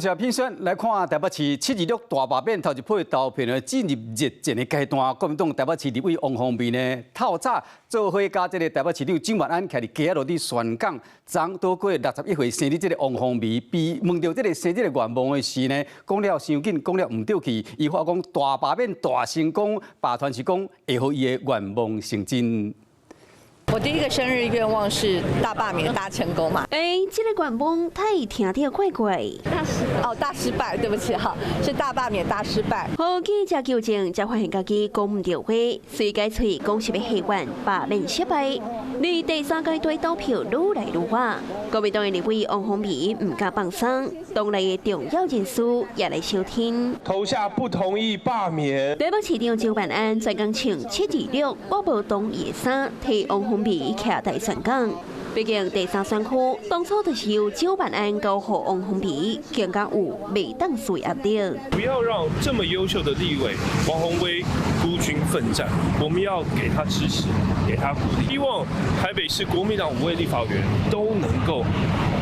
小评选来看台北市726大罢免头一批投票呢，进入热战的阶段。国民党台北市立委王宏斌呢，透早做伙甲这个台北市长蒋万安徛伫街仔路伫宣讲，昨度过61岁生日这个王宏斌，被问到这个生日的愿望的时呢，讲了伤紧，讲了唔对气。伊话讲大罢免大成功，罢团是讲会互伊的愿望成真。 我第一个生日愿望是大罢免大成功嘛？这个愿望太听得怪怪。大失败，对不起哈，是大罢免大失败。好记者纠正，才发现家己讲唔对话，随解嘴讲是要希望罢免失败。离第三阶段投票愈来愈晚，国民党的立委王宏斌唔敢放松，党内的重要人士也来收听。投下不同意罢免。台北市长蒋万安专讲穿726我无同意的衫，替王宏斌徛在宣讲。毕竟第三选区当初就是由蒋万安交予王宏斌，更加有未当随压力。不要让这么优秀的立委王宏威孤军奋战，我们要给他支持，给他鼓励。希望台北市国民党5位立法委员都能够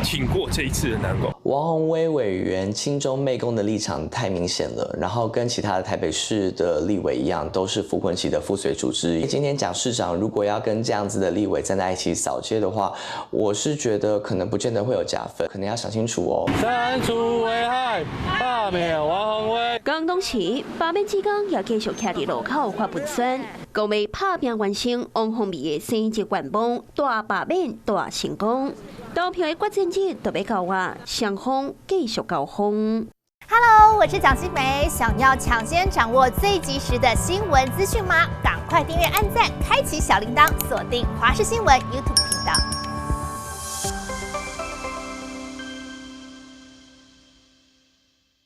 挺过这一次的难关。王宏威委员亲中媚共的立场太明显了，然后跟其他的台北市的立委一样，都是扶滚旗的附随组织。今天蒋市长如果要跟这样子的立委站在一起扫街的话，我是觉得可能不见得会有加分，可能要想清楚哦。删除危害，罢免王宏威。刚当时罢免之工也继续徛伫路口发文宣，讲要拍拼完成王宏斌的生日愿望，大罢免大成功。投票的决战日就要到啊，双方继续交锋。Hello， 我是蒋欣梅。想要抢先掌握最及时的新闻资讯吗？赶快订阅、按赞、开启小铃铛，锁定华视新闻 YouTube 频道。